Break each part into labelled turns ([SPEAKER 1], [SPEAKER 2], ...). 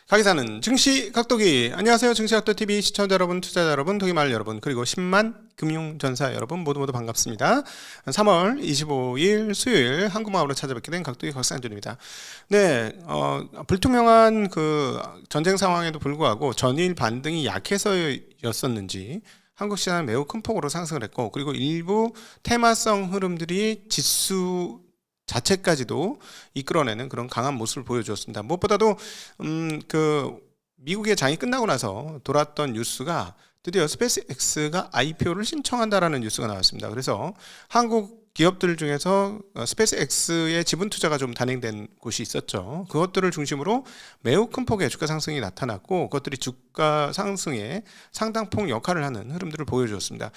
[SPEAKER 1] 가게사는 증시 각도기. 안녕하세요. 증시각도TV 시청자 여러분, 투자자 여러분, 토기마을 여러분, 그리고 10만 금융전사 여러분 모두 반갑습니다. 3월 25일 수요일 한국마을로 찾아뵙게 된 각도기 곽상준입니다. 네, 불투명한 그 전쟁 상황에도 불구하고 전일 반등이 약해서였었는지 한국 시장은 매우 큰 폭으로 상승을 했고, 그리고 일부 테마성 흐름들이 지수 자체까지도 이끌어내는 그런 강한 모습을 보여주었습니다. 무엇보다도 미국의 장이 끝나고 나서 돌았던 뉴스가 드디어 스페이스X가 IPO를 신청한다라는 뉴스가 나왔습니다. 그래서 한국 기업들 중에서 스페이스X의 지분 투자가 좀 단행된 곳이 있었죠. 그것들을 중심으로 매우 큰 폭의 주가 상승이 나타났고, 그것들이 주가 상승에 상당폭 역할을 하는 흐름들을 보여주었습니다.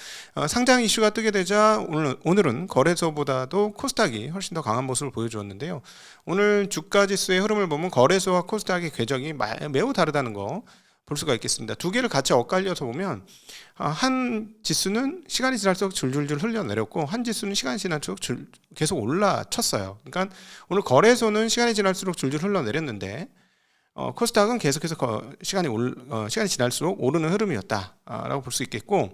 [SPEAKER 1] 상장 이슈가 뜨게 되자 오늘은 거래소보다도 코스닥이 훨씬 더 강한 모습을 보여주었는데요. 오늘 주가 지수의 흐름을 보면 거래소와 코스닥의 궤적이 매우 다르다는 거 볼 수가 있겠습니다. 두 개를 같이 엇갈려서 보면 한 지수는 시간이 지날수록 줄줄줄 흘러내렸고, 한 지수는 시간이 지날수록 계속 올라쳤어요. 그러니까 오늘 거래소는 시간이 지날수록 줄줄 흘러내렸는데 코스닥은 계속해서 시간이 지날수록 오르는 흐름이었다라고 볼 수 있겠고,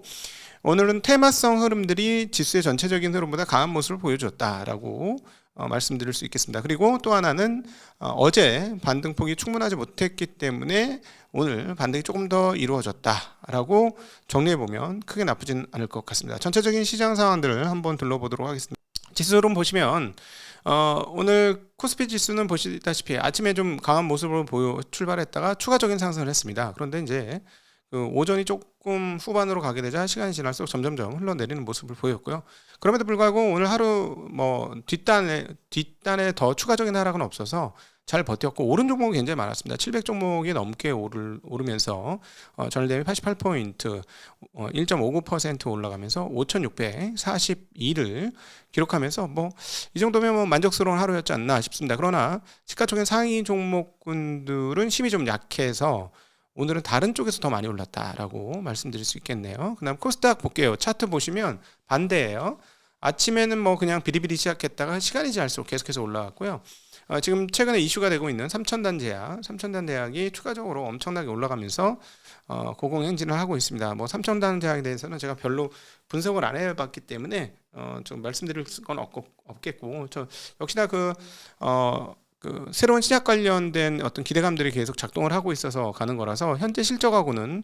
[SPEAKER 1] 오늘은 테마성 흐름들이 지수의 전체적인 흐름보다 강한 모습을 보여줬다라고 말씀드릴 수 있겠습니다. 그리고 또 하나는 어제 반등폭이 충분하지 못했기 때문에 오늘 반등이 조금 더 이루어졌다라고 정리해보면 크게 나쁘진 않을 것 같습니다. 전체적인 시장 상황들을 한번 둘러보도록 하겠습니다. 지수 흐름 보시면 오늘 코스피 지수는 보시다시피 아침에 좀 강한 모습으로 출발했다가 추가적인 상승을 했습니다. 그런데 이제 오전이 조금 후반으로 가게 되자 시간이 지날수록 점점점 흘러내리는 모습을 보였고요. 그럼에도 불구하고 오늘 하루 뒷단에 더 추가적인 하락은 없어서 잘 버텼고, 오른 종목이 굉장히 많았습니다. 700 종목이 넘게 오르면서 전일 대비 88포인트 1.59% 올라가면서 5642를 기록하면서 이 정도면 만족스러운 하루였지 않나 싶습니다. 그러나 시가총액 상위 종목군들은 힘이 좀 약해서 오늘은 다른 쪽에서 더 많이 올랐다라고 말씀드릴 수 있겠네요. 그 다음 코스닥 볼게요. 차트 보시면 반대예요. 아침에는 그냥 비리비리 시작했다가 시간이 지날수록 계속해서 올라갔고요. 지금 최근에 이슈가 되고 있는 3,000단 제약이 추가적으로 엄청나게 올라가면서 고공행진을 하고 있습니다. 3,000단 제약에 대해서는 제가 별로 분석을 안 해봤기 때문에 좀 말씀드릴 건 없겠고, 역시나 새로운 시작 관련된 어떤 기대감들이 계속 작동을 하고 있어서 가는 거라서 현재 실적하고는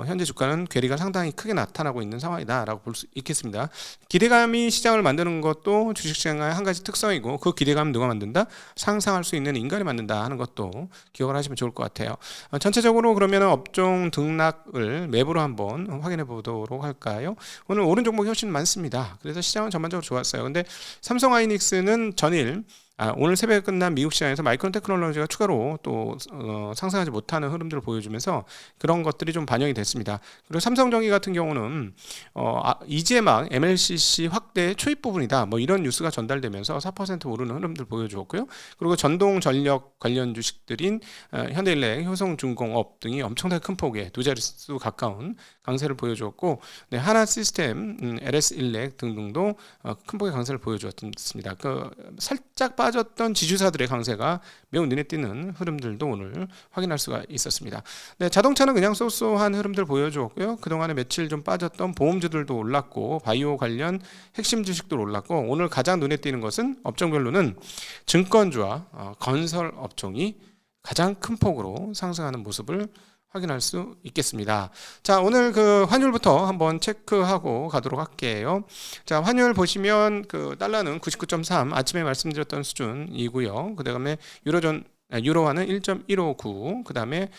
[SPEAKER 1] 현재 주가는 괴리가 상당히 크게 나타나고 있는 상황이다라고 볼 수 있겠습니다. 기대감이 시장을 만드는 것도 주식시장의 한 가지 특성이고, 그 기대감 누가 만든다? 상상할 수 있는 인간이 만든다 하는 것도 기억을 하시면 좋을 것 같아요. 전체적으로 그러면 업종 등락을 맵으로 한번 확인해 보도록 할까요? 오늘 오른 종목이 훨씬 많습니다. 그래서 시장은 전반적으로 좋았어요. 근데 삼성하이닉스는 전일 오늘 새벽에 끝난 미국 시장에서 마이크론 테크놀로지가 추가로 또 상승하지 못하는 흐름들을 보여주면서 그런 것들이 좀 반영이 됐습니다. 그리고 삼성전기 같은 경우는 이제 막 MLCC 확대 초입 부분이다, 이런 뉴스가 전달되면서 4% 오르는 흐름들 보여주었고요. 그리고 전동 전력 관련 주식들인 현대일렉, 효성중공업 등이 엄청나게 큰 폭의 두 자릿수 가까운 강세를 보여주었고, 하나시스템, LS일렉 등등도 큰 폭의 강세를 보여주었습니다. 살짝 빠졌던 지주사들의 강세가 매우 눈에 띄는 흐름들도 오늘 확인할 수가 있었습니다. 네, 자동차는 그냥 쏘쏘한 흐름들 보여주었고요. 그동안에 며칠 좀 빠졌던 보험주들도 올랐고, 바이오 관련 핵심 주식도 올랐고, 오늘 가장 눈에 띄는 것은 업종별로는 증권주와 건설 업종이 가장 큰 폭으로 상승하는 모습을 확인할 수 있겠습니다. 자, 오늘 환율부터 한번 체크하고 가도록 할게요. 자, 환율 보시면 달러는 99.3, 아침에 말씀드렸던 수준이고요. 그 다음에 유로화는 1.159, 그 다음에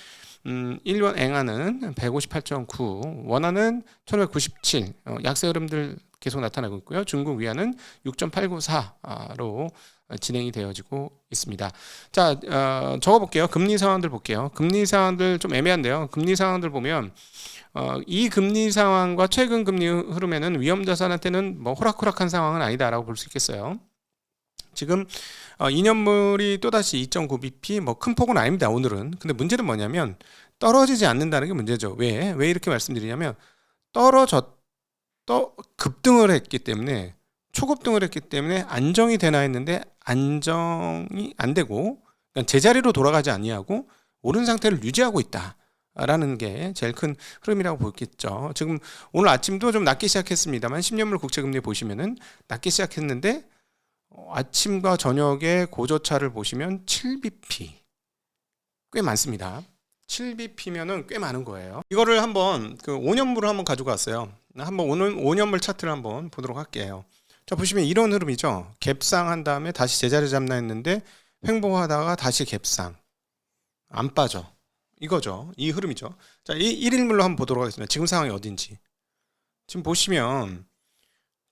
[SPEAKER 1] 일본 앵화는 158.9, 원화는 1597, 약세 흐름들 계속 나타나고 있고요. 중국 위안은 6.894로 진행이 되어지고 있습니다. 자, 적어볼게요. 금리 상황들 볼게요. 금리 상황들 좀 애매한데요. 금리 상황들 보면 이 금리 상황과 최근 금리 흐름에는 위험자산한테는 호락호락한 상황은 아니다라고 볼 수 있겠어요. 지금 2년물이 또다시 2.9bp 큰 폭은 아닙니다, 오늘은. 근데 문제는 뭐냐면 떨어지지 않는다는 게 문제죠. 왜 이렇게 말씀드리냐면 급등을 했기 때문에, 초급등을 했기 때문에 안정이 되나 했는데 안정이 안 되고, 그러니까 제자리로 돌아가지 아니하고 오른 상태를 유지하고 있다라는 게 제일 큰 흐름이라고 보겠죠. 지금 오늘 아침도 좀 낮게 시작했습니다만 10년물 국채금리 보시면은 낮게 시작했는데 아침과 저녁에 고저차를 보시면 7bp 꽤 많습니다. 7bp면은 꽤 많은 거예요. 이거를 한번 그 5년물을 한번 가지고 왔어요. 한번 오늘 5년물 차트를 한번 보도록 할게요. 자, 보시면 이런 흐름이죠. 갭상 한 다음에 다시 제자리 잡나 했는데 횡보하다가 다시 갭상 안 빠져. 이거죠. 이 흐름이죠. 자, 이 1일물로 한번 보도록 하겠습니다. 지금 상황이 어딘지. 지금 보시면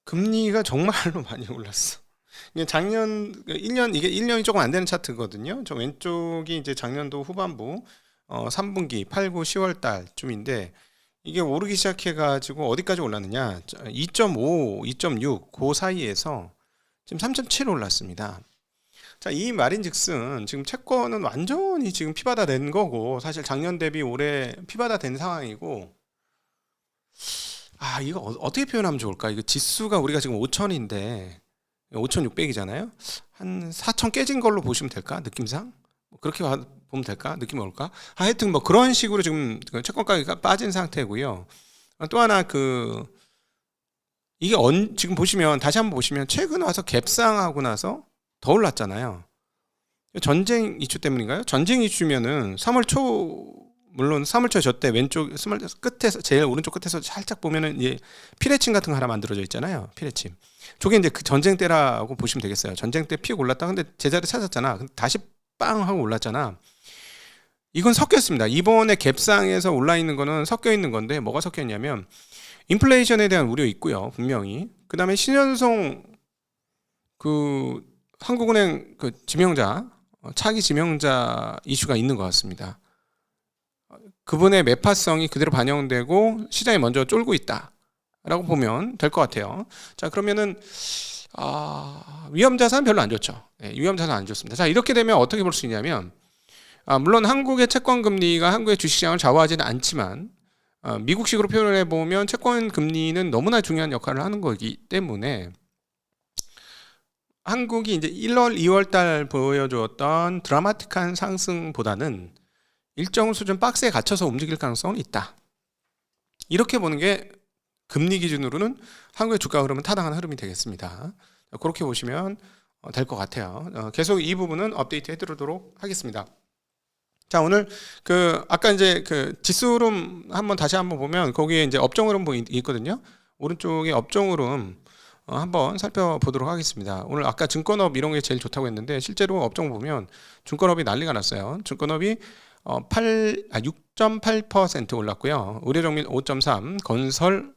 [SPEAKER 1] 금리가 정말로 많이 올랐어. 이게 작년 1년 이게 1년이 조금 안 되는 차트거든요. 저 왼쪽이 이제 작년도 후반부 3분기 8, 9, 10월 달쯤인데 이게 오르기 시작해 가지고 어디까지 올랐느냐? 2.5, 2.6 그 사이에서 지금 3.7 올랐습니다. 자, 이 말인즉슨 지금 채권은 완전히 지금 피바다 된 거고 사실 작년 대비 올해 피바다 된 상황이고 이거 어떻게 표현하면 좋을까? 이거 지수가 우리가 지금 5천인데 5,600이잖아요. 한 4천 깨진 걸로 보시면 될까? 느낌상? 그렇게 보면 될까? 느낌이 올까? 하여튼 뭐 그런 식으로 지금 채권 가격이 빠진 상태고요. 또 하나 이게 지금 보시면 다시 한번 보시면 최근 와서 갭상하고 나서 더 올랐잖아요. 전쟁 이슈 때문인가요? 전쟁 이슈면은 3월 초 물론 3월 초에 저 때 왼쪽 끝에서 제일 오른쪽 끝에서 살짝 보면은 피레침 같은 거 하나 만들어져 있잖아요. 피레침. 저게 이제 그 전쟁 때라고 보시면 되겠어요. 전쟁 때 픽 올랐다. 근데 제자리 찾았잖아. 근데 다시 빵 하고 올랐잖아. 이건 섞였습니다. 이번에 갭상에서 올라 있는 거는 섞여 있는 건데 뭐가 섞여 있냐면 인플레이션에 대한 우려 있고요. 분명히. 그다음에 신현송 한국은행 지명자 차기 지명자 이슈가 있는 것 같습니다. 그분의 매파성이 그대로 반영되고 시장이 먼저 쫄고 있다라고 보면 될 것 같아요. 자, 그러면은 위험자산 별로 안 좋죠. 위험자산 안 좋습니다. 자, 이렇게 되면 어떻게 볼 수 있냐면 물론 한국의 채권 금리가 한국의 주식시장을 좌우하지는 않지만 미국식으로 표현해 보면 채권 금리는 너무나 중요한 역할을 하는 거기 때문에 한국이 이제 1월, 2월 달 보여주었던 드라마틱한 상승보다는 일정 수준 박스에 갇혀서 움직일 가능성은 있다. 이렇게 보는 게 금리 기준으로는 한국의 주가 흐름은 타당한 흐름이 되겠습니다. 그렇게 보시면 될 것 같아요. 계속 이 부분은 업데이트 해드리도록 하겠습니다. 자, 오늘 아까 이제 지수 흐름 다시 한번 보면 거기에 이제 업종 흐름 있거든요. 오른쪽에 업종 흐름 한번 살펴보도록 하겠습니다. 오늘 아까 증권업 이런 게 제일 좋다고 했는데 실제로 업종 보면 증권업이 난리가 났어요. 증권업이 6.8% 올랐고요. 의료정밀 5.3, 건설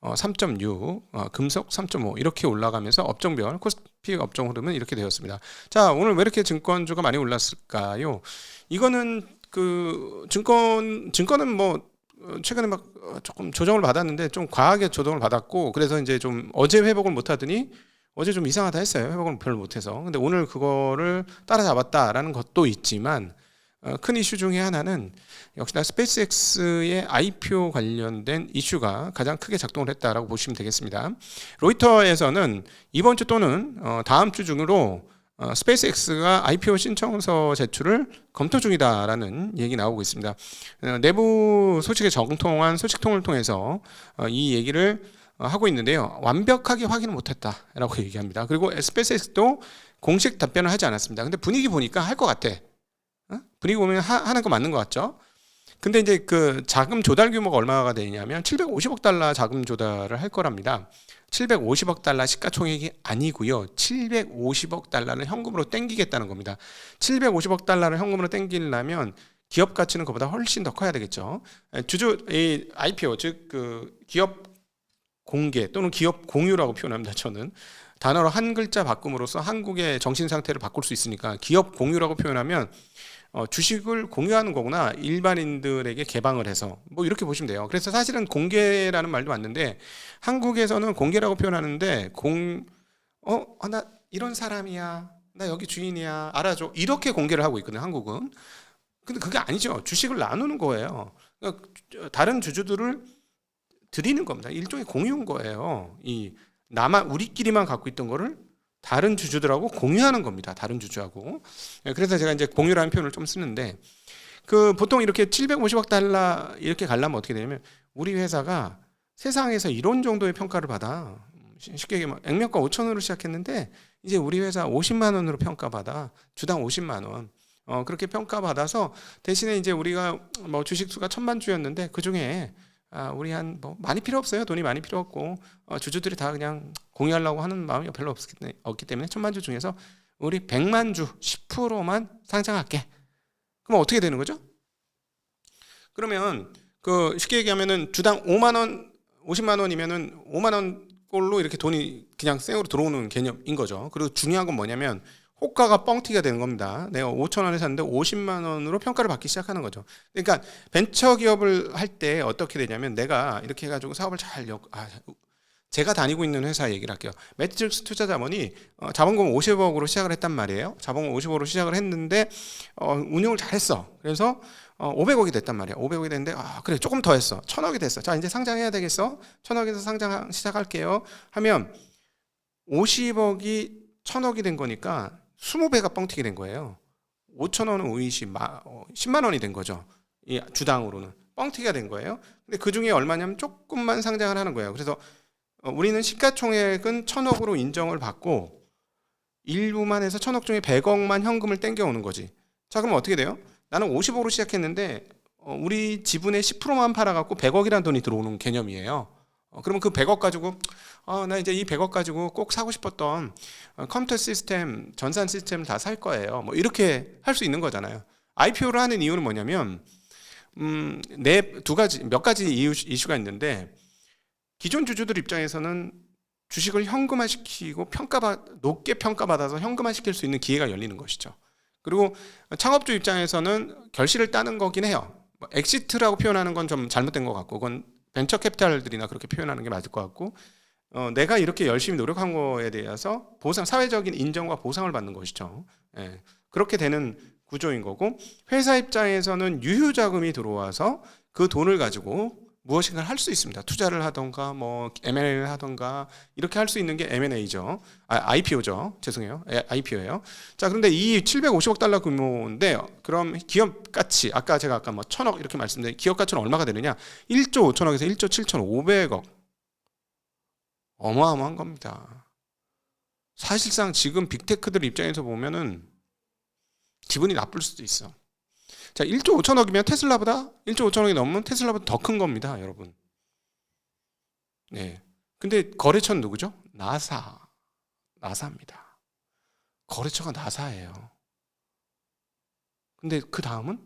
[SPEAKER 1] 3.6, 금속 3.5 이렇게 올라가면서 업종별 코스피 업종 흐름은 이렇게 되었습니다. 자, 오늘 왜 이렇게 증권주가 많이 올랐을까요? 이거는 증권은 뭐 최근에 막 조금 조정을 받았는데 좀 과하게 조정을 받았고 그래서 이제 좀 어제 회복을 못 하더니 어제 좀 이상하다 했어요. 회복을 별로 못 해서. 근데 오늘 그거를 따라잡았다라는 것도 있지만 큰 이슈 중에 하나는 역시나 스페이스X의 IPO 관련된 이슈가 가장 크게 작동을 했다라고 보시면 되겠습니다. 로이터에서는 이번 주 또는 다음 주 중으로 스페이스X가 IPO 신청서 제출을 검토 중이다라는 얘기 나오고 있습니다. 내부 소식에 정통한 소식통을 통해서 이 얘기를 하고 있는데요. 완벽하게 확인을 못했다라고 얘기합니다. 그리고 스페이스X도 공식 답변을 하지 않았습니다. 근데 분위기 보니까 할 것 같아. 분위기 보면 하는 거 맞는 것 같죠? 근데 이제 자금 조달 규모가 얼마가 되냐면 750억 달러 자금 조달을 할 거랍니다. 750억 달러 시가총액이 아니고요. 750억 달러를 현금으로 땡기겠다는 겁니다. 750억 달러를 현금으로 땡기려면 기업 가치는 그보다 훨씬 더 커야 되겠죠. IPO 즉 기업 공개 또는 기업 공유라고 표현합니다. 저는 단어로 한 글자 바꿈으로써 한국의 정신 상태를 바꿀 수 있으니까 기업 공유라고 표현하면 주식을 공유하는 거구나. 일반인들에게 개방을 해서 뭐 이렇게 보시면 돼요. 그래서 사실은 공개라는 말도 맞는데 한국에서는 공개라고 표현하는데 나 이런 사람이야. 나 여기 주인이야. 알아줘. 이렇게 공개를 하고 있거든요. 한국은. 근데 그게 아니죠. 주식을 나누는 거예요. 그러니까 다른 주주들을 드리는 겁니다. 일종의 공유인 거예요. 우리끼리만 갖고 있던 거를 다른 주주들하고 공유하는 겁니다. 다른 주주하고. 그래서 제가 이제 공유라는 표현을 좀 쓰는데 그 보통 이렇게 750억 달러 이렇게 가려면 어떻게 되냐면 우리 회사가 세상에서 이런 정도의 평가를 받아. 쉽게 얘기하면 액면가 5천원으로 시작했는데 이제 우리 회사 50만 원으로 평가받아. 주당 50만 원. 그렇게 평가받아서 대신에 이제 우리가 뭐 주식수가 1000만 주였는데 그 중에 우리 한 뭐 많이 필요 없어요. 돈이 많이 필요 없고 주주들이 다 그냥 공유하려고 하는 마음이 별로 없기 때문에 1000만 주 중에서 우리 100만 주 10%만 상장할게. 그럼 어떻게 되는 거죠? 그러면 그 쉽게 얘기하면은 주당 5만 원, 50만 원이면은 5만 원 꼴로 이렇게 돈이 그냥 생으로 들어오는 개념인 거죠. 그리고 중요한 건 뭐냐면 호가가 뻥튀기가 되는 겁니다. 내가 5천 원에 샀는데 50만 원으로 평가를 받기 시작하는 거죠. 그러니까 벤처 기업을 할 때 어떻게 되냐면 내가 이렇게 해가지고 사업을 제가 다니고 있는 회사 얘기를 할게요. 매트릭스 투자자본이 자본금 50억으로 시작을 했단 말이에요. 자본금 50억으로 시작을 했는데 운영을 잘했어. 그래서 500억이 됐단 말이야. 500억이 됐는데 그래 조금 더 했어. 1000억이 됐어. 자 이제 상장해야 되겠어. 1000억에서 상장 시작할게요. 하면 50억이 1000억이 된 거니까 20배가 뻥튀기 된 거예요. 5천원은 오이시 10만 원이 된 거죠. 이 주당으로는 뻥튀기가 된 거예요. 근데 그 중에 얼마냐면 조금만 상장을 하는 거예요. 그래서 우리는 시가총액은 1000억으로 인정을 받고 일부만 해서 1000억 중에 100억만 현금을 땡겨오는 거지. 자 그럼 어떻게 돼요? 나는 50억으로 시작했는데 우리 지분의 10%만 팔아갖고 100억이라는 돈이 들어오는 개념이에요. 그러면 그 100억 가지고 나 이제 이 100억 가지고 꼭 사고 싶었던 컴퓨터 시스템, 전산 시스템을 다 살 거예요. 뭐 이렇게 할 수 있는 거잖아요. IPO를 하는 이유는 뭐냐면 몇 가지 이슈가 있는데 기존 주주들 입장에서는 주식을 현금화시키고 높게 평가받아서 현금화시킬 수 있는 기회가 열리는 것이죠. 그리고 창업주 입장에서는 결실을 따는 거긴 해요. 엑시트라고 표현하는 건 좀 잘못된 것 같고 그건 벤처 캐피탈들이나 그렇게 표현하는 게 맞을 것 같고 내가 이렇게 열심히 노력한 거에 대해서 사회적인 인정과 보상을 받는 것이죠. 예, 그렇게 되는 구조인 거고 회사 입장에서는 유효자금이 들어와서 그 돈을 가지고 무엇인가 할 수 있습니다. 투자를 하던가 뭐 M&A를 하던가 이렇게 할 수 있는 게 M&A죠. IPO죠. 죄송해요. IPO예요. 자, 그런데 이 750억 달러 규모인데 그럼 기업 가치 아까 뭐 1000억 이렇게 말씀드린 기업 가치는 얼마가 되느냐? 1조 5천억에서 1조 7,500억. 어마어마한 겁니다. 사실상 지금 빅테크들 입장에서 보면은 기분이 나쁠 수도 있어. 자, 1조 5천억이면 1조 5천억이 넘으면 테슬라보다 더 큰 겁니다, 여러분. 네. 근데 거래처는 누구죠? 나사입니다. 거래처가 나사예요. 근데 그 다음은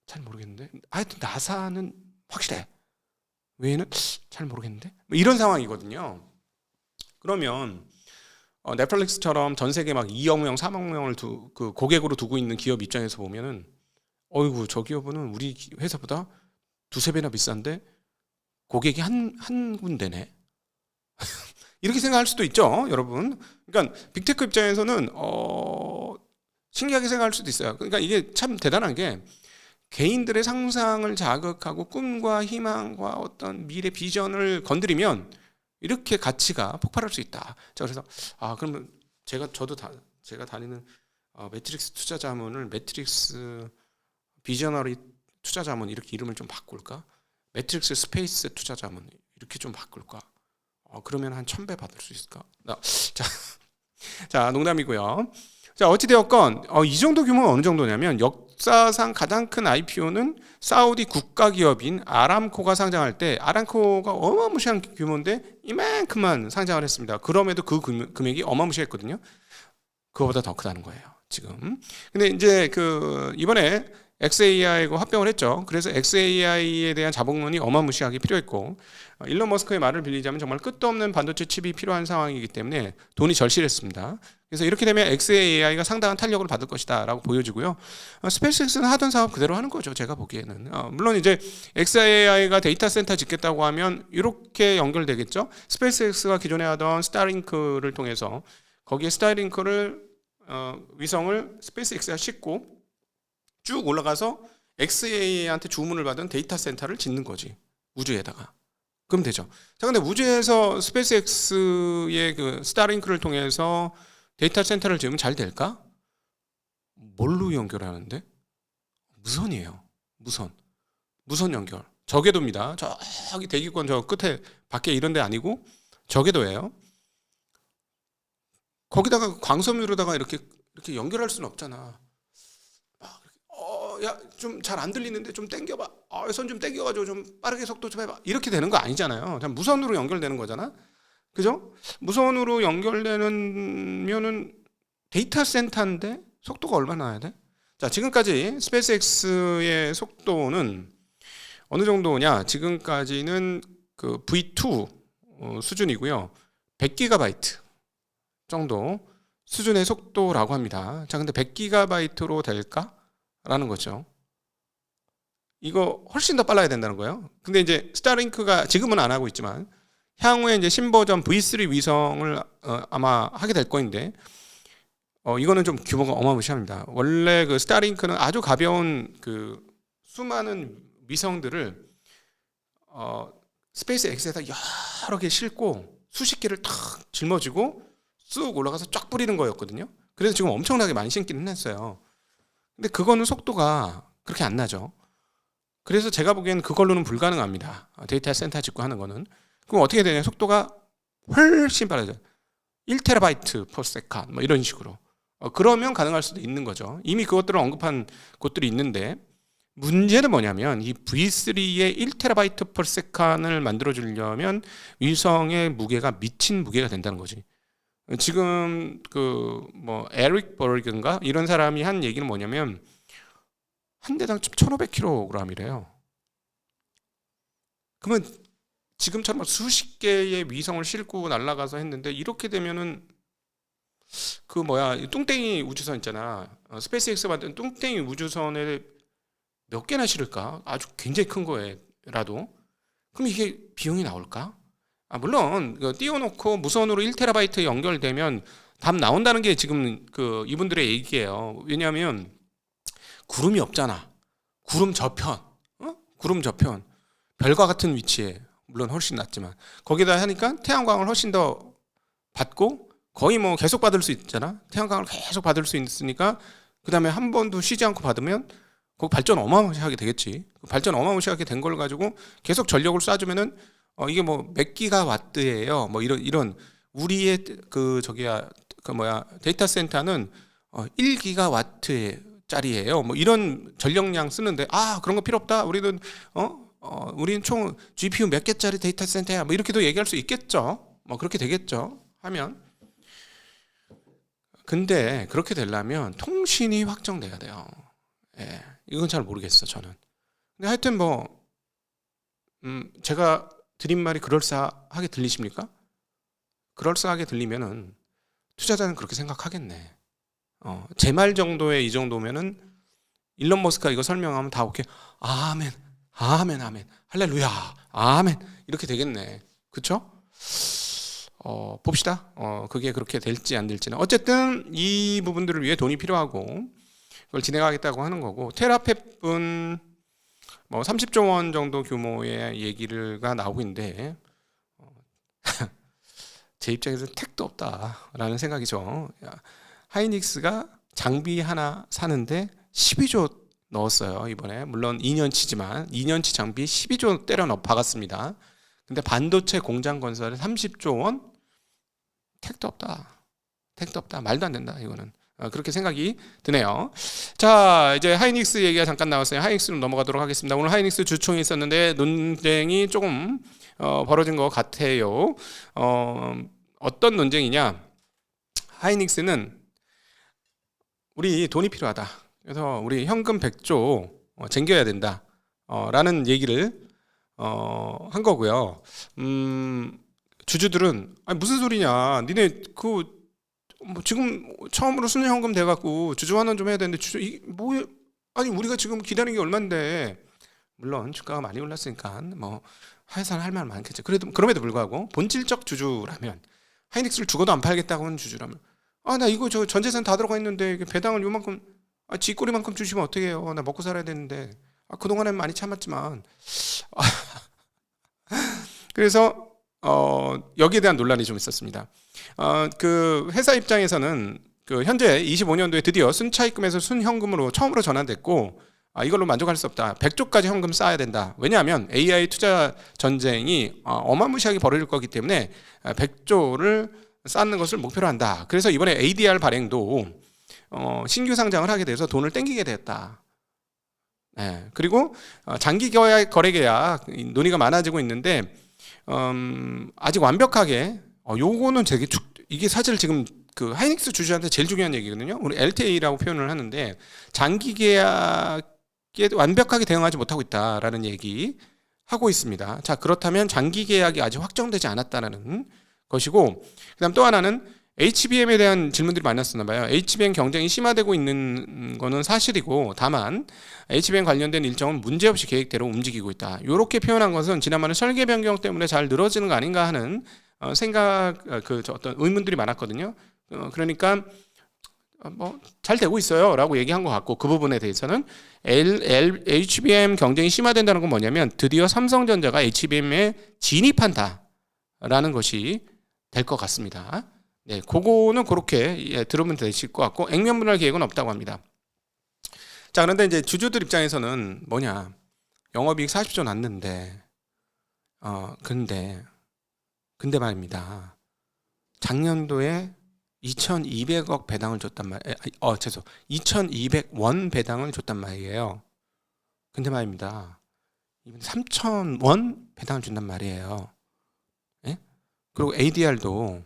[SPEAKER 1] 잘 모르겠는데 하여튼 나사는 확실해. 외에는 잘 모르겠는데 뭐 이런 상황이거든요. 그러면 넷플릭스처럼 전 세계 막 2억 명, 3억 명을 그 고객으로 두고 있는 기업 입장에서 보면은 어이구 저 기업은 우리 회사보다 두세 배나 비싼데 고객이 한 군데네. 이렇게 생각할 수도 있죠, 여러분. 그러니까 빅테크 입장에서는 신기하게 생각할 수도 있어요. 그러니까 이게 참 대단한 게 개인들의 상상을 자극하고 꿈과 희망과 어떤 미래 비전을 건드리면 이렇게 가치가 폭발할 수 있다. 자, 그래서 그러면 제가 다니는 매트릭스 투자자문을 매트릭스 비저너리 투자자문 이렇게 이름을 좀 바꿀까? 매트릭스 스페이스 투자자문 이렇게 좀 바꿀까? 그러면 한 1000배 받을 수 있을까? 자, 농담이고요. 자, 어찌되었건 이 정도 규모는 어느 정도냐면 역사상 가장 큰 IPO는 사우디 국가기업인 아람코가 상장할 때 아람코가 어마무시한 규모인데 이만큼만 상장을 했습니다. 그럼에도 그 금액이 어마무시했거든요. 그거보다 더 크다는 거예요, 지금. 근데 이제 이번에 xAI하고 합병을 했죠. 그래서 xAI에 대한 자본론이 어마무시하게 필요했고 일론 머스크의 말을 빌리자면 정말 끝도 없는 반도체 칩이 필요한 상황이기 때문에 돈이 절실했습니다. 그래서 이렇게 되면 xAI가 상당한 탄력을 받을 것이다 라고 보여지고요. 스페이스X는 하던 사업 그대로 하는 거죠, 제가 보기에는. 물론 이제 xAI가 데이터 센터 짓겠다고 하면 이렇게 연결되겠죠. 스페이스X가 기존에 하던 스타링크를 통해서 거기에 스타링크를 위성을 스페이스X가 싣고 쭉 올라가서 xAI한테 주문을 받은 데이터 센터를 짓는 거지, 우주에다가. 그럼 되죠. 자, 근데 우주에서 스페이스X의 그 스타링크를 통해서 데이터 센터를 지으면 잘 될까? 뭘로 연결하는데? 무선이에요. 무선 연결. 저궤도입니다. 저기 대기권 저 끝에 밖에 이런 데 아니고 저궤도예요. 거기다가 광섬유로다가 이렇게 연결할 수는 없잖아. 야, 좀 잘 안 들리는데 좀 당겨봐. 손 좀 당겨가지고 좀 빠르게 속도 좀 해봐. 이렇게 되는 거 아니잖아요. 그냥 무선으로 연결되는 거잖아. 그죠? 무선으로 연결되면은 데이터 센터인데 속도가 얼마나 나야 돼? 자, 지금까지 스페이스X의 속도는 어느 정도냐? 지금까지는 그 V2 수준이고요. 100GB 정도 수준의 속도라고 합니다. 자, 근데 100GB로 될까? 라는 거죠. 이거 훨씬 더 빨라야 된다는 거예요. 근데 이제 스타링크가 지금은 안 하고 있지만 향후에 이제 신버전 V3 위성을 아마 하게 될 거인데 이거는 좀 규모가 어마무시합니다. 원래 그 스타링크는 아주 가벼운 그 수많은 위성들을 스페이스 X에다 여러 개 싣고 수십 개를 탁 짊어지고 쑥 올라가서 쫙 뿌리는 거였거든요. 그래서 지금 엄청나게 많이 신기는 했어요. 근데 그거는 속도가 그렇게 안 나죠. 그래서 제가 보기엔 그걸로는 불가능합니다. 데이터 센터 짓고 하는 거는. 그럼 어떻게 되냐? 속도가 훨씬 빨라져요. 1TB per second 뭐 이런 식으로. 그러면 가능할 수도 있는 거죠. 이미 그것들을 언급한 곳들이 있는데 문제는 뭐냐면 이 V3의 1TB per second을 만들어 주려면 위성의 무게가 미친 무게가 된다는 거지. 지금 그 뭐 에릭 버그인가 이런 사람이 한 얘기는 뭐냐면 한 대당 1,500kg이래요. 그러면 지금처럼 수십 개의 위성을 싣고 날아가서 했는데 이렇게 되면은 그 뭐야 뚱땡이 우주선 있잖아. 스페이스X 만든 뚱땡이 우주선에 몇 개나 실을까? 아주 굉장히 큰 거라도 그럼 이게 비용이 나올까? 물론 띄워놓고 무선으로 1TB 연결되면 답 나온다는 게 지금 그 이분들의 얘기예요. 왜냐하면 구름이 없잖아. 구름 저편, 구름 저편, 별과 같은 위치에 물론 훨씬 낫지만 거기다 하니까 태양광을 훨씬 더 받고 거의 뭐 계속 받을 수 있잖아. 태양광을 계속 받을 수 있으니까 그 다음에 한 번도 쉬지 않고 받으면 거기 발전 어마무시하게 되겠지. 발전 어마무시하게 된 걸 가지고 계속 전력을 쏴주면은 이게 뭐 몇 기가와트예요. 뭐 이런 우리의 그 저기야 그 뭐야 데이터 센터는 1기가와트짜리예요. 뭐 이런 전력량 쓰는데 그런 거 필요 없다. 우리는 우리는 총 GPU 몇 개짜리 데이터 센터야. 뭐 이렇게도 얘기할 수 있겠죠. 뭐 그렇게 되겠죠. 하면. 근데 그렇게 되려면 통신이 확정돼야 돼요. 예. 이건 잘 모르겠어, 저는. 근데 하여튼 뭐 제가 드린 말이 그럴싸하게 들리십니까? 그럴싸하게 들리면은 투자자는 그렇게 생각하겠네. 제 말 정도의 이 정도면은 일론 머스크가 이거 설명하면 다 오케이. 아멘, 아멘, 아멘, 할렐루야, 아멘 이렇게 되겠네. 그렇죠? 봅시다. 그게 그렇게 될지 안 될지는. 어쨌든 이 부분들을 위해 돈이 필요하고 그걸 진행하겠다고 하는 거고 테라펩은 뭐 30조 원 정도 규모의 얘기가 나오고 있는데 제 입장에서 택도 없다라는 생각이죠. 하이닉스가 장비 하나 사는데 12조 넣었어요. 이번에 물론 2년치지만 2년치 장비 12조 때려 박았습니다. 근데 반도체 공장 건설에 30조 원 택도 없다. 택도 없다. 말도 안 된다. 이거는. 그렇게 생각이 드네요. 자, 이제 하이닉스 얘기가 잠깐 나왔어요. 하이닉스로 넘어가도록 하겠습니다. 오늘 하이닉스 주총이 있었는데 논쟁이 조금 벌어진 것 같아요. 어떤 논쟁이냐? 하이닉스는 우리 돈이 필요하다. 그래서 우리 현금 100조 쟁겨야 된다. 라는 얘기를 한 거고요. 주주들은 무슨 소리냐? 니네 뭐 지금 처음으로 순현금 돼갖고 주주 환원 좀 해야 되는데 아니 우리가 지금 기다리는 게 얼만데 물론 주가가 많이 올랐으니까 뭐 하여간 할 말 많겠죠. 그럼에도 불구하고 본질적 주주라면 하이닉스를 죽어도 안 팔겠다고 하는 주주라면 나 이거 저 전재산 다 들어가 있는데 배당을 요만큼 쥐꼬리만큼 주시면 어떻게 해요? 나 먹고 살아야 되는데 그동안엔 많이 참았지만 그래서 여기에 대한 논란이 좀 있었습니다. 그 회사 입장에서는 그 현재 25년도에 드디어 순차입금에서 순현금으로 처음으로 전환됐고 이걸로 만족할 수 없다. 100조까지 현금 쌓아야 된다. 왜냐하면 AI 투자 전쟁이 어마무시하게 벌어질 거기 때문에 100조를 쌓는 것을 목표로 한다. 그래서 이번에 ADR 발행도 신규 상장을 하게 돼서 돈을 땡기게 됐다. 네. 그리고 장기 거래 계약 논의가 많아지고 있는데 아직 완벽하게 요거는 되게 이게 사실 지금 그 하이닉스 주주한테 제일 중요한 얘기거든요. 우리 LTA라고 표현을 하는데 장기 계약에 완벽하게 대응하지 못하고 있다라는 얘기 하고 있습니다. 자, 그렇다면 장기 계약이 아직 확정되지 않았다는 것이고, 그다음 또 하나는 HBM에 대한 질문들이 많았었나 봐요. HBM 경쟁이 심화되고 있는 거는 사실이고, 다만 HBM 관련된 일정은 문제없이 계획대로 움직이고 있다. 이렇게 표현한 것은 지난번에 설계 변경 때문에 잘 늘어지는 거 아닌가 하는 어떤 의문들이 많았거든요. 그러니까 뭐 잘 되고 있어요라고 얘기한 것 같고, 그 부분에 대해서는 HBM 경쟁이 심화된다는 건 뭐냐면 드디어 삼성전자가 HBM에 진입한다라는 것이 될 것 같습니다. 네, 그거는 그렇게 들으면 되실 것 같고, 액면 분할 계획은 없다고 합니다. 자, 그런데 이제 주주들 입장에서는 뭐냐, 영업이익 40조 났는데 근데 말입니다. 작년도에 2,200억 배당을 줬단 말이에요. 2,200원 배당을 줬단 말이에요. 근데 말입니다. 3,000원 배당을 준단 말이에요. 예? 그리고 ADR도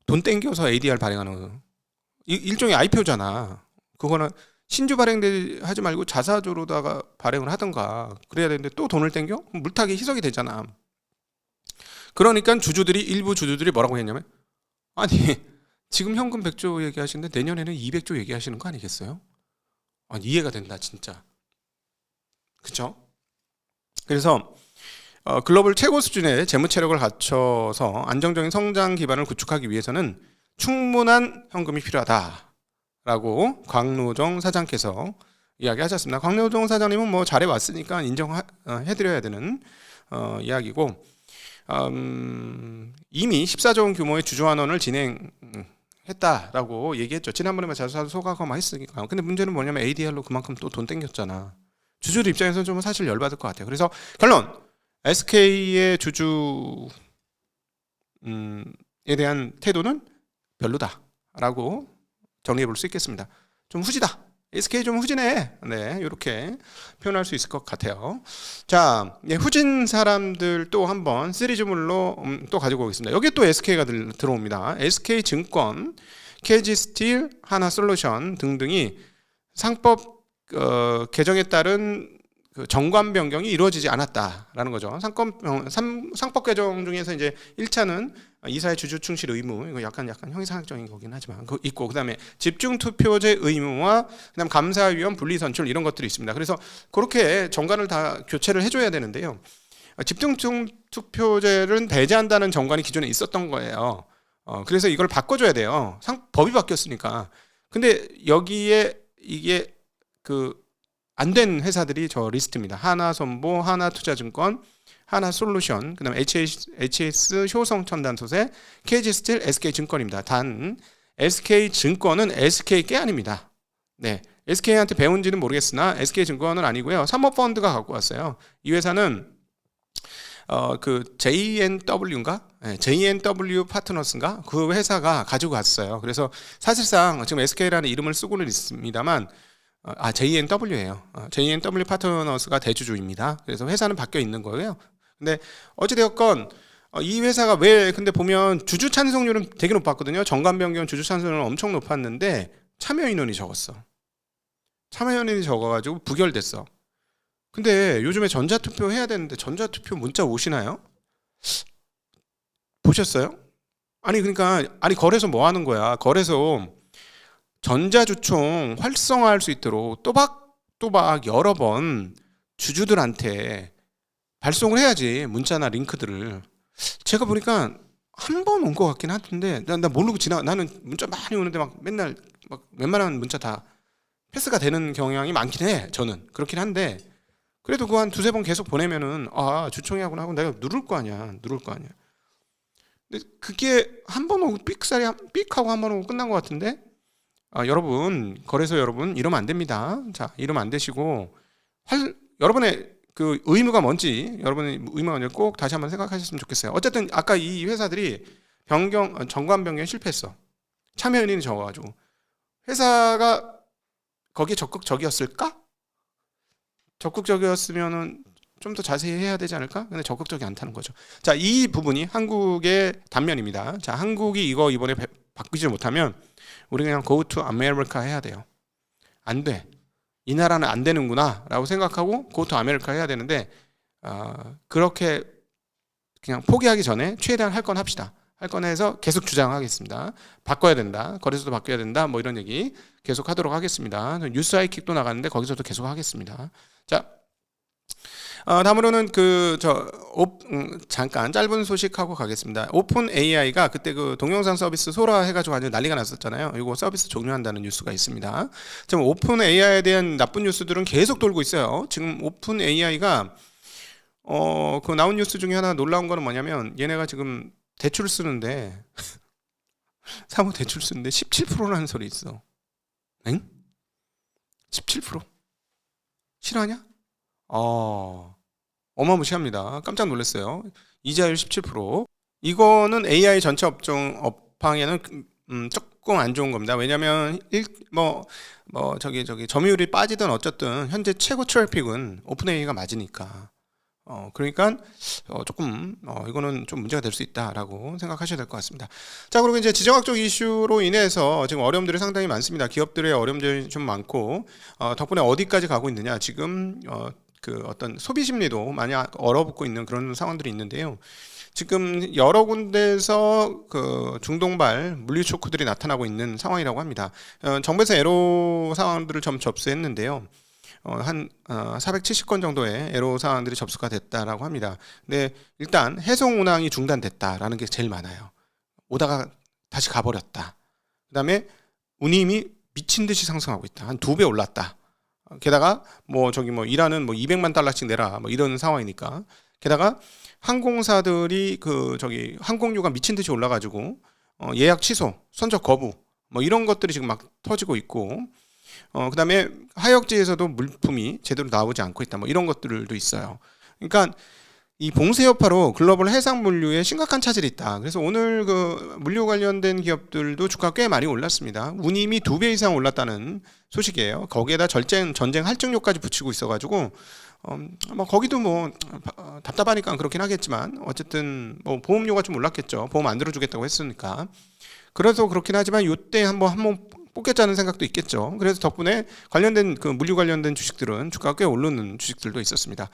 [SPEAKER 1] 돈 땡겨서 ADR 발행하는 거. 일종의 IPO잖아. 그거는 신주 발행하지 말고 자사주로다가 발행을 하던가 그래야 되는데 또 돈을 땡겨? 물타기 희석이 되잖아. 그러니까 일부 주주들이 뭐라고 했냐면, 아니 지금 현금 100조 얘기하시는데 내년에는 200조 얘기하시는 거 아니겠어요? 이해가 된다 진짜. 그쵸? 그래서 글로벌 최고 수준의 재무 체력을 갖춰서 안정적인 성장 기반을 구축하기 위해서는 충분한 현금이 필요하다라고 광노정 사장께서 이야기하셨습니다. 광노정 사장님은 뭐 잘해왔으니까 인정해드려야 되는 이야기고, 이미 14조 원 규모의 주주환원을 진행했다라고 얘기했죠. 지난번에 자사주 소각하고 했으니까. 근데 문제는 뭐냐면 ADR로 그만큼 또 돈 땡겼잖아. 주주들 입장에서는 좀 사실 열받을 것 같아요. 그래서 결론, SK의 주주에 대한 태도는 별로다라고 정리해 볼 수 있겠습니다. 좀 후지다. SK 좀 후지네. 네, 이렇게 표현할 수 있을 것 같아요. 자, 후진 사람들 또 한번 시리즈물로 또 가지고 오겠습니다. 여기 또 SK가 들어옵니다. SK증권, KG스틸, 하나솔루션 등등이 상법 개정에 따른 그 정관 변경이 이루어지지 않았다라는 거죠. 상법 개정 중에서 이제 1차는 이사의 주주 충실 의무, 이거 약간 형이상학적인 거긴 하지만 그거 있고, 그다음에 집중 투표제 의무와 그다음 감사위원 분리 선출 이런 것들이 있습니다. 그래서 그렇게 정관을 다 교체를 해줘야 되는데요. 집중 투표제를 배제한다는 정관이 기존에 있었던 거예요. 그래서 이걸 바꿔줘야 돼요. 법이 바뀌었으니까. 근데 여기에 이게 안 된 회사들이 저 리스트입니다. 하나선보, 하나투자증권, 하나솔루션, 그다음 HS 효성첨단소재, KG스틸, SK증권입니다. 단 SK증권은 SK게 아닙니다. 네, SK한테 배운지는 모르겠으나 SK증권은 아니고요. 사모펀드가 갖고 왔어요. 이 회사는 JNW인가? 네, JNW 파트너스인가? 그 회사가 가지고 갔어요. 그래서 사실상 지금 SK라는 이름을 쓰고는 있습니다만 JNW예요. JNW 파트너스가 대주주입니다. 그래서 회사는 바뀌어 있는 거예요. 근데 어찌되었건 이 회사가 근데 보면 주주 찬성률은 되게 높았거든요. 정관 변경 주주 찬성률은 엄청 높았는데 참여 인원이 적었어. 참여 인원이 적어가지고 부결됐어. 근데 요즘에 전자투표 해야 되는데 전자투표 문자 오시나요? 보셨어요? 그러니까 거래소 뭐 하는 거야? 거래소 전자주총 활성화할 수 있도록 또박 여러 번 주주들한테 발송을 해야지, 문자나 링크들을. 제가 보니까 한 번 온 것 같긴 한데 나 모르고 나는 문자 많이 오는데 맨날 웬만한 문자 다 패스가 되는 경향이 많긴 해. 저는 그렇긴 한데 그래도 그거 한 두세 번 계속 보내면은 주총이 하구나 하고 내가 누를 거 아니야. 근데 그게 한 번 오고 삑하고 한 번 오고 끝난 것 같은데 여러분, 거래소 여러분, 이러면 안 됩니다. 자, 이러면 안 되시고, 여러분의 그 의무가 뭔지, 여러분의 의무가 뭔지 꼭 다시 한번 생각하셨으면 좋겠어요. 어쨌든, 아까 이 회사들이 정관 변경에 실패했어. 참여연인이 적어가지고. 회사가 거기에 적극적이었을까? 적극적이었으면은 좀 더 자세히 해야 되지 않을까? 근데 적극적이 않다는 거죠. 자, 이 부분이 한국의 단면입니다. 자, 한국이 이거 이번에 바꾸지 못하면 우리 그냥 go to America 해야 돼요. 안 돼. 이 나라는 안 되는구나 라고 생각하고 go to America 해야 되는데 그렇게 그냥 포기하기 전에 최대한 할 건 합시다. 할 건 해서 계속 주장하겠습니다. 바꿔야 된다. 거래소도 바뀌어야 된다. 뭐 이런 얘기 계속 하도록 하겠습니다. 뉴스 하이킥도 나가는데 거기서도 계속 하겠습니다. 자, 다음으로는 잠깐 짧은 소식하고 가겠습니다. 오픈 AI가 그때 그 동영상 서비스 소라 해가지고 아주 난리가 났었잖아요. 이거 서비스 종료한다는 뉴스가 있습니다. 지금 오픈 AI에 대한 나쁜 뉴스들은 계속 돌고 있어요. 지금 오픈 AI가 그 나온 뉴스 중에 하나 놀라운 거는 뭐냐면 얘네가 지금 대출 쓰는데 사무 대출 쓰는데 17%라는 소리 있어. 엥? 17%? 실화냐? 어마무시합니다. 깜짝 놀랐어요. 이자율 17%. 이거는 AI 전체 업황에는 조금 안 좋은 겁니다. 왜냐면 점유율이 빠지든 어쨌든 현재 최고 트래픽은 오픈 AI가 맞으니까. 그러니까 조금 이거는 좀 문제가 될 수 있다라고 생각하셔야 될 것 같습니다. 자, 그리고 이제 지정학적 이슈로 인해서 지금 어려움들이 상당히 많습니다. 기업들의 어려움들이 좀 많고 덕분에 어디까지 가고 있느냐? 지금 그 어떤 소비 심리도 많이 얼어붙고 있는 그런 상황들이 있는데요. 지금 여러 군데에서 그 중동발 물류 쇼크들이 나타나고 있는 상황이라고 합니다. 정부에서 애로 사항들을 좀 접수했는데요. 한 470건 정도의 애로 사항들이 접수가 됐다라고 합니다. 근데 일단 해송 운항이 중단됐다라는 게 제일 많아요. 오다가 다시 가버렸다. 그다음에 운임이 미친 듯이 상승하고 있다. 한 2배 올랐다. 게다가 이란은 200만 달러씩 내라 이런 상황이니까. 게다가 항공사들이 항공료가 미친 듯이 올라가지고 예약 취소, 선적 거부 이런 것들이 지금 막 터지고 있고. 그다음에 하역지에서도 물품이 제대로 나오지 않고 있다. 이런 것들도 있어요. 그러니까 이 봉쇄 여파로 글로벌 해상 물류에 심각한 차질이 있다. 그래서 오늘 그 물류 관련된 기업들도 주가가 꽤 많이 올랐습니다. 운임이 2배 이상 올랐다는 소식이에요. 거기에다 전쟁 할증료까지 붙이고 있어가지고 거기도 답답하니까 그렇긴 하겠지만 어쨌든 보험료가 좀 올랐겠죠. 보험 안 들어주겠다고 했으니까. 그래서 그렇긴 하지만 이때 한번 뽑겠다는 생각도 있겠죠. 그래서 덕분에 관련된 그 물류 관련된 주식들은 주가가 꽤 오르는 주식들도 있었습니다.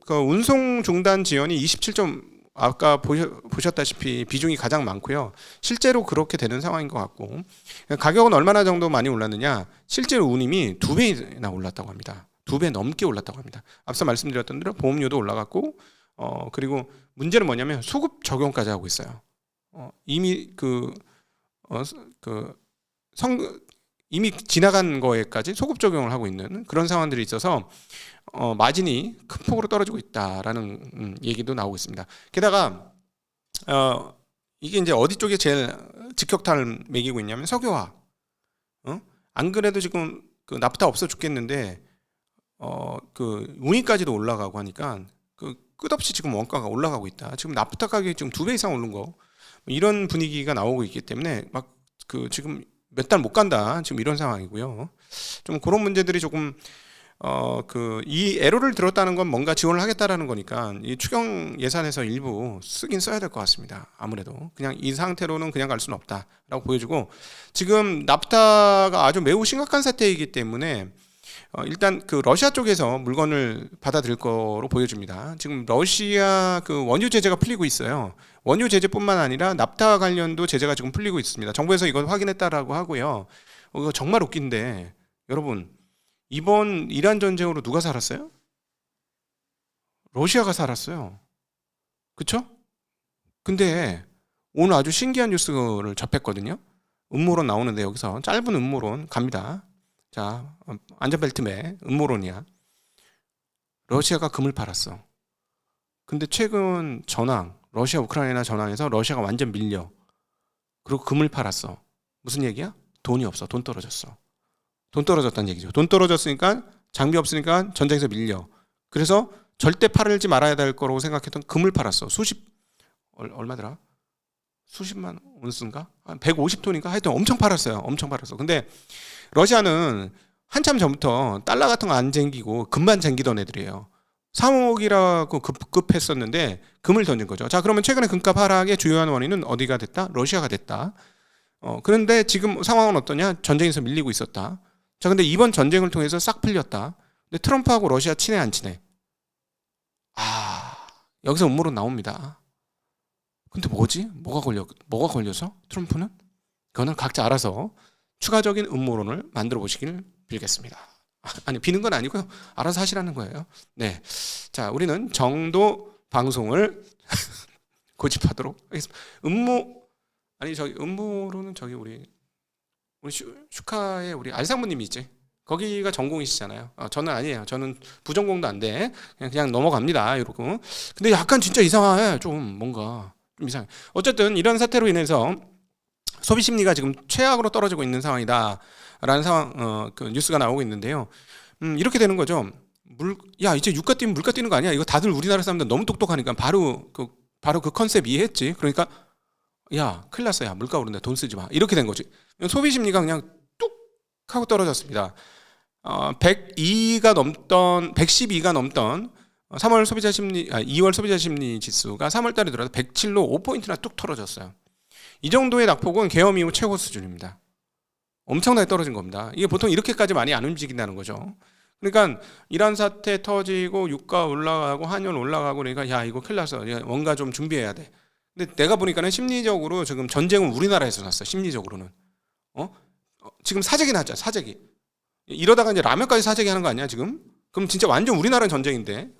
[SPEAKER 1] 그 운송 중단 지연이 27점 아까 보셨다시피 비중이 가장 많고요. 실제로 그렇게 되는 상황인 것 같고 가격은 얼마나 정도 많이 올랐느냐? 실제로 운임이 2배나 올랐다고 합니다. 2배 넘게 올랐다고 합니다. 앞서 말씀드렸던 대로 보험료도 올라갔고 그리고 문제는 뭐냐면 소급 적용까지 하고 있어요. 이미 이미 지나간 거에까지 소급 적용을 하고 있는 그런 상황들이 있어서 마진이 큰 폭으로 떨어지고 있다라는 얘기도 나오고 있습니다. 게다가 이게 이제 어디 쪽에 제일 직격탄을 매기고 있냐면 석유화학. 안 그래도 지금 그 나프타 없어 죽겠는데 그 운임까지도 올라가고 하니까 그 끝없이 지금 원가가 올라가고 있다. 지금 나프타 가격이 지금 2배 이상 오른 거 이런 분위기가 나오고 있기 때문에 지금 몇 달 못 간다. 지금 이런 상황이고요. 좀 그런 문제들이 조금 이 애로를 들었다는 건 뭔가 지원을 하겠다라는 거니까 이 추경 예산에서 일부 쓰긴 써야 될 것 같습니다. 아무래도 그냥 이 상태로는 그냥 갈 수는 없다라고 보여주고 지금 나프타가 아주 매우 심각한 사태이기 때문에 일단 그 러시아 쪽에서 물건을 받아들일 거로 보여집니다. 지금 러시아 그 원유 제재가 풀리고 있어요. 원유 제재뿐만 아니라 납타 관련도 제재가 지금 풀리고 있습니다. 정부에서 이걸 확인했다라고 하고요. 이거 정말 웃긴데 여러분 이번 이란 전쟁으로 누가 살았어요? 러시아가 살았어요. 그쵸? 근데 오늘 아주 신기한 뉴스를 접했거든요. 음모론 나오는데 여기서 짧은 음모론 갑니다. 자, 안전벨트 매 음모론이야. 러시아가 금을 팔았어. 근데 최근 러시아 우크라이나 전황에서 러시아가 완전 밀려. 그리고 금을 팔았어. 무슨 얘기야? 돈이 없어. 돈 떨어졌어. 돈 떨어졌다는 얘기죠. 돈 떨어졌으니까 장비 없으니까 전쟁에서 밀려. 그래서 절대 팔지 말아야 될 거라고 생각했던 금을 팔았어. 얼마더라? 수십만 온스인가? 한 150톤인가? 하여튼 엄청 팔았어요. 엄청 팔았어. 근데 러시아는 한참 전부터 달러 같은 거 안 쟁기고 금만 쟁기던 애들이에요. 3억이라고 급했었는데 금을 던진 거죠. 자, 그러면 최근에 금값 하락의 주요한 원인은 어디가 됐다? 러시아가 됐다. 그런데 지금 상황은 어떠냐? 전쟁에서 밀리고 있었다. 자, 근데 이번 전쟁을 통해서 싹 풀렸다. 근데 트럼프하고 러시아 친해 안 친해? 여기서 음모론 나옵니다. 근데 뭐지? 뭐가 걸려서? 트럼프는? 그거는 각자 알아서 추가적인 음모론을 만들어 보시길 빌겠습니다. 아니, 비는 건 아니고요. 알아서 하시라는 거예요. 네. 자, 우리는 정도 방송을 고집하도록 하겠습니다. 음모론은 우리 슈카의 우리 알상무님이 있지. 거기가 전공이시잖아요. 저는 아니에요. 저는 부전공도 안 돼. 그냥 넘어갑니다. 이러고. 근데 약간 진짜 이상해. 뭔가 좀 이상해. 어쨌든 이런 사태로 인해서 소비 심리가 지금 최악으로 떨어지고 있는 상황이다라는 상황, 그 뉴스가 나오고 있는데요. 이렇게 되는 거죠. 이제 유가 뛰면 물가 뛰는 거 아니야? 이거 다들 우리나라 사람들 너무 똑똑하니까 바로 그 컨셉 이해했지. 그러니까 야, 큰일 났어. 야, 물가 오른다. 돈 쓰지 마. 이렇게 된 거지. 소비 심리가 그냥 뚝 하고 떨어졌습니다. 112가 넘던 2월 소비자 심리 지수가 3월 달에 들어서 107로 5포인트나 뚝 떨어졌어요. 이 정도의 낙폭은 계엄 이후 최고 수준입니다. 엄청나게 떨어진 겁니다. 이게 보통 이렇게까지 많이 안 움직인다는 거죠. 그러니까 이란 사태 터지고 유가 올라가고 한율 올라가고 그러니까 야, 이거 큰일 났어. 뭔가 좀 준비해야 돼. 근데 내가 보니까는 심리적으로 지금 전쟁은 우리나라에서 났어. 심리적으로는. 지금 사재기 났죠. 사재기. 이러다가 이제 라면까지 사재기 하는 거 아니야, 지금? 그럼 진짜 완전 우리나라 전쟁인데.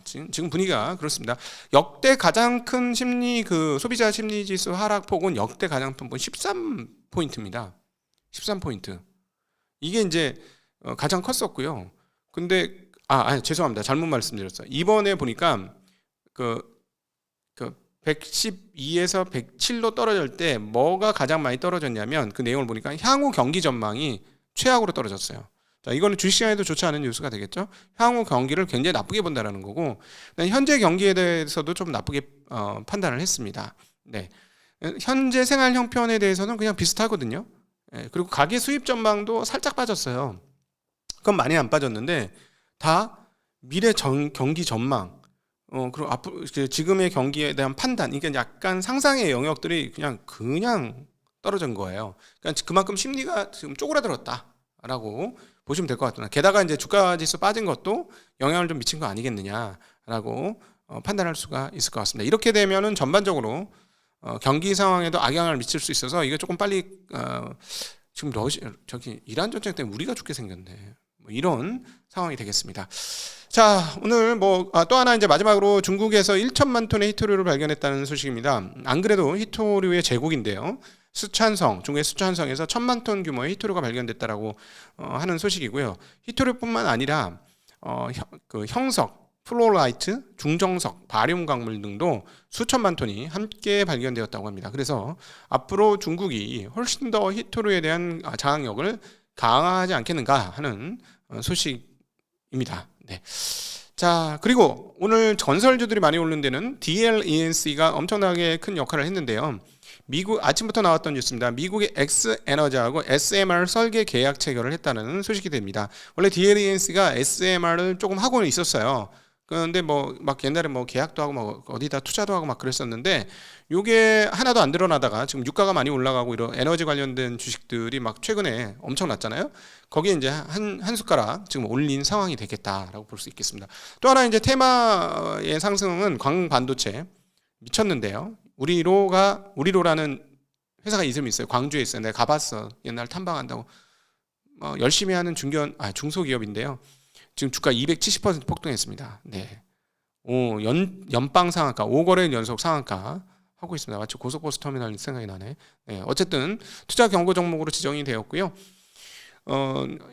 [SPEAKER 1] 지금 분위기가 그렇습니다. 역대 가장 큰 소비자 심리 지수 하락폭은 역대 가장 큰 13포인트입니다. 13포인트. 이게 이제 가장 컸었고요. 근데 죄송합니다. 잘못 말씀드렸어요. 이번에 보니까 112에서 107로 떨어질 때 뭐가 가장 많이 떨어졌냐면 그 내용을 보니까 향후 경기 전망이 최악으로 떨어졌어요. 자, 이거는 주식시장에도 좋지 않은 뉴스가 되겠죠. 향후 경기를 굉장히 나쁘게 본다는 거고, 현재 경기에 대해서도 좀 나쁘게 판단을 했습니다. 네, 현재 생활 형편에 대해서는 그냥 비슷하거든요. 그리고 가계 수입 전망도 살짝 빠졌어요. 그건 많이 안 빠졌는데 다 미래 경기 전망, 그리고 앞으로 지금의 경기에 대한 판단, 이게 약간 상상의 영역들이 그냥 떨어진 거예요. 그러니까 그만큼 심리가 지금 쪼그라들었다라고 보시면 될 것 같구나. 게다가 이제 주가 지수 빠진 것도 영향을 좀 미친 거 아니겠느냐라고 판단할 수가 있을 것 같습니다. 이렇게 되면은 전반적으로 경기 상황에도 악영향을 미칠 수 있어서 이게 조금 빨리 지금 이란 전쟁 때문에 우리가 죽게 생겼네. 이런 상황이 되겠습니다. 자, 오늘 또 하나 이제 마지막으로 중국에서 1천만 톤의 희토류를 발견했다는 소식입니다. 안 그래도 희토류의 제국인데요. 중국의 수촨성에서 1,000만 톤 규모의 희토류가 발견됐다라고 하는 소식이고요. 희토류뿐만 아니라 형석, 플로라이트, 중정석, 바륨 광물 등도 수천만 톤이 함께 발견되었다고 합니다. 그래서 앞으로 중국이 훨씬 더 희토류에 대한 장악력을 강화하지 않겠는가 하는 소식입니다. 네. 자, 그리고 오늘 건설주들이 많이 오른 데는 DLENC가 엄청나게 큰 역할을 했는데요. 미국 아침부터 나왔던 뉴스입니다. 미국의 엑스에너지하고 SMR 설계 계약 체결을 했다는 소식이 됩니다. 원래 DLENC가 SMR을 조금 하고는 있었어요. 그런데 막 옛날에 계약도 하고 어디다 투자도 하고 막 그랬었는데 요게 하나도 안 드러나다가 지금 유가가 많이 올라가고 이런 에너지 관련된 주식들이 막 최근에 엄청 났잖아요. 거기에 이제 한 숟가락 지금 올린 상황이 되겠다라고 볼 수 있겠습니다. 또 하나 이제 테마의 상승은 광반도체 미쳤는데요. 우리로라는 회사가 이름이 있어요. 광주에 있어요. 내가 가봤어. 옛날 탐방한다고. 열심히 하는 중소기업인데요. 지금 주가 270% 폭등했습니다. 네. 연방 상한가, 5거래일 연속 상한가 하고 있습니다. 마치 고속버스 터미널 생각이 나네. 네. 어쨌든 투자 경고 종목으로 지정이 되었고요.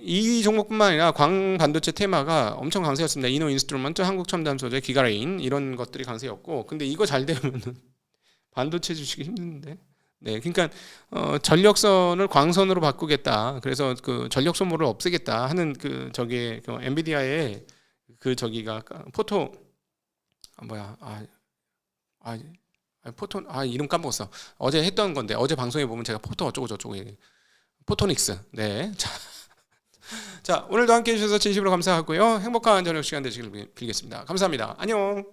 [SPEAKER 1] 이 종목뿐만 아니라 광반도체 테마가 엄청 강세였습니다. 이노인스트루먼트, 한국첨단소재, 기가레인 이런 것들이 강세였고, 근데 이거 잘 되면은 반도체 주식이 힘든데. 네, 그러니까 전력선을 광선으로 바꾸겠다. 그래서 그 전력 소모를 없애겠다 하는 그 저기 그 엔비디아의 그 저기가 포토 뭐야 아, 포톤 이름 까먹었어. 어제 했던 건데 어제 방송에 보면 제가 포토 어쩌고 저쩌고 포토닉스. 네. 자, 오늘도 함께 해주셔서 진심으로 감사하고요. 행복한 저녁 시간 되시길 빌겠습니다. 감사합니다. 안녕.